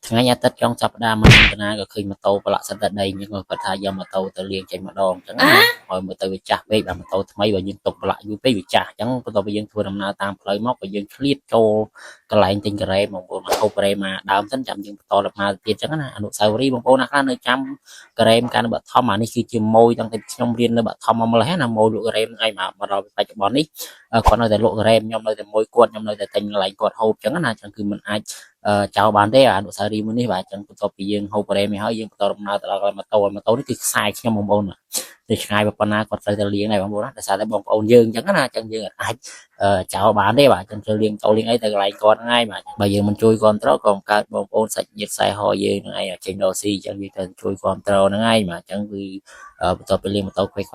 ថ្ងៃអាទិត្យចុងសប្តាហ៍មកតាណាក៏ឃើញម៉ូតូប្រឡាក់សិនតែដីយើងក៏គាត់ថាយកម៉ូតូទៅលាងចេញម្ដងអញ្ចឹងណាហើយមើលទៅវាចាស់ពេកបាទម៉ូតូថ្មីបើយើងទុកប្រឡាក់យូរពេកវាចាស់អញ្ចឹងបន្ទាប់ពីយើងធ្វើដំណើរតាមផ្លូវមកក៏យើងឆ្លៀតចូលកន្លែងទិញការ៉េបងប្អូនមកហូបការ៉េមកដើមសិនចាំយើងបន្តដំណើរទៀតអញ្ចឹងណាអនុស្សាវរីយ៍បងប្អូនណាខ្លះនៅចាំការ៉េកាលនៅបឋមអានេះគឺជាម៉ូយតាំងពីខ្ញុំរៀននៅបឋមមកម្លេះណាម៉ូយលក់ការ៉េហ្នឹងឯងមកដល់បច្ចុប្បន្ននេះគាត់នៅតែលក់ការ៉េខ្ញុំនៅតែមួយគាត់ខ្ញុំនៅតែទិញកន្លែងគាត់ហូបអញ្ចឹងណាអញ្ចឹងគឺមិនអាចចោលបានទេអនុស្សាវរីយ៍មួយនេះបាទអញ្ចឹងបន្ទាប់ពីយើងហូបការ៉េមកហើយយើងបន្តដំណើរទៅដល់ម៉ូតូនេះគឺខ្សែខ្ញុំបងប្អូនទៅឆ្ងាយប៉ុណ្ណាគាត់ត្រូវតែលាងដែរបងប្អូនណាដោយសារតែបងប្អូនយើងអញ្ចឹងណាអញ្ចឹងយើងអាចចោលបានទេបាទអញ្ចឹងត្រូវលាងតូលាងអីទៅកន្លែងគាត់ហ្នឹងឯងបាទបើយើងមិនជួយគ្រប់គ្រងក៏កើតបងប្អូនសាច់ញាតិខ្សែហោយើងហ្នឹងឯងចេញដល់ស៊ីអញ្ចឹងយើងត្រូវជួយគ្រប់គ្រងហ្នឹងឯងបាទអញ្ចឹងគឺបន្ទាប់ពីលាងម៉ូតូខ្វាច់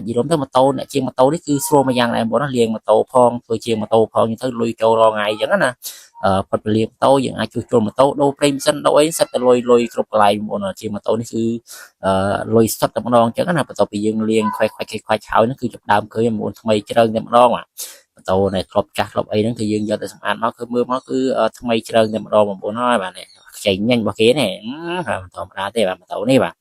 យីរំទៅម៉ូតូអ្នកជាងម៉ូតូនេះគឺស្រួលមួយយ៉ាងដែរបងប្អូនណាលាងម៉ូតូផងធ្វើជាម៉ូតូផងទៅលុយចូលរាល់ថ្ងៃអញ្ចឹងណាផុតពលាម៉ូតូយើងអាចជួសជុលម៉ូតូដូរប្រេងម៉ាស៊ីនដូរអីសិតតែលុយគ្រប់កន្លែងបងប្អូនជាម៉ូតូនេះគឺលុយសុទ្ធតែម្ដងអញ្ចឹងណាបន្ទាប់ពីយើងលាងខ្វាច់ហើយហ្នឹងគឺចាប់ដើមឃើញម៉ូនថ្មីជ្រើងតែម្ដងម៉ូតូnàyក្លុបចាស់ក្លុបអីហ្នឹងគឺយើងយកទៅសម្អាតមកគឺមើលមកគឺថ្មីជ្រើងតែម្ដងបងប្អូនហើយបាទនេះខ្ចីញញរបស់គេនេះមិនធម្មតាទេបាទម៉ូតូនេះបាទ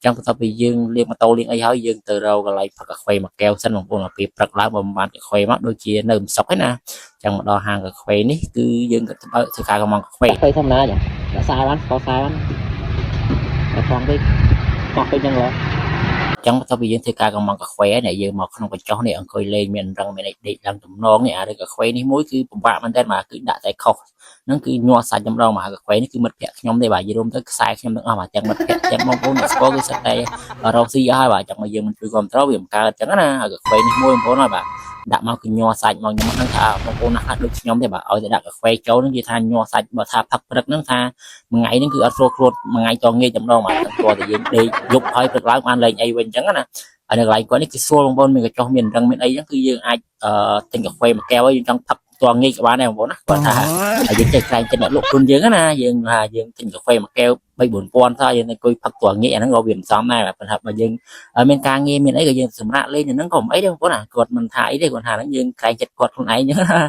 ចឹងបន្ទាប់ពីយើងលាងម៉ូតូលាងអីហើយយើងទៅរកកន្លែងផឹកកាហ្វេមួយកែវសិនបងប្អូនមកពេលព្រឹកឡើងបើមិនបានកាហ្វេមកដូចជានៅមិនសុខទេណាចឹងមកដល់ហាងកាហ្វេនេះគឺយើងក៏បើកធ្វើការកម្មកាហ្វេធម្មតាចឹងដាក់សាបានស្ករសាបានតែផងវិញមកពេញចឹងឡើយចឹងបន្ទាប់ពីយើងធ្វើការកម្មកាហ្វេហើយអ្នកយើងមកក្នុងកញ្ចុះនេះអង្គុយលេងមានរឹងមានអីដេកឡើងទំនងនេះអាឬកាហ្វេនេះមួយគឺពិបាកមែនតើបាទគឺដាក់តែខុសហ្នឹងគឺញ័រសាច់តែម្ដងមកកាហ្វេនេះគឺមិត្តភក្តិខ្ញុំទេបាទយល់រួមទៅខ្សែខ្ញុំទាំងអស់បាទទាំងមិត្តភក្តិទាំងបងប្អូនអ្នកស្គាល់គឺសិតតែរកស៊ីអស់ហើយបាទចឹងមកយើងមិនជួយគ្រប់គ្រងវាមិនកើតចឹងណាកាហ្វេនេះមួយបងប្អូនហើយបាទដាក់មកគឺញ័រសាច់មកខ្ញុំហ្នឹងថាបងប្អូនណាស់ដូចខ្ញុំទេបាទឲ្យតែដាក់កាហ្វេចូលហ្នឹងគេថាញ័រសាច់បើថាផឹកព្រឹកហ្នឹងថាមួយថ្ងៃហ្នឹងគឺអត់ស្រួលខ្លួនមួយថ្ងៃតងាយតែម្ដងបាទគាត់តែយើងដេកយប់ហើយព្រឹកឡើងបានលេងអីវិញចឹងណាហើយនៅកន្លែងគាត់នេះគឺស្រួលបងប្អូនមានកញ្ចុះមានរឹងមានអីចឹងគឺយើងអាចទិញកាហ្វេមួយកែវហើយយើងចង់ផឹកតងាយក៏បានដែរបងប្អូនណាគាត់ថាហើយយើងចេះខ្លែងចិត្តអ្នកលក់ទុនយើងណាយើងថាយើងទិញកាហ្វេមួយកែវ3-4 ពាន់ថាយើងអង្គុយផឹកតងាយអាហ្នឹងក៏វាមិនសមដែរបាទប៉ុន្តែបើយើងមានការងារមានអីក៏យើងសម្រាប់លេងហ្នឹងក៏មិនអីដែរបងប្អូនណាគាត់មិនថាអីទេគាត់ថាហ្នឹងយើងខ្លែងចិត្តគាត់ខ្លួនឯងចឹងណា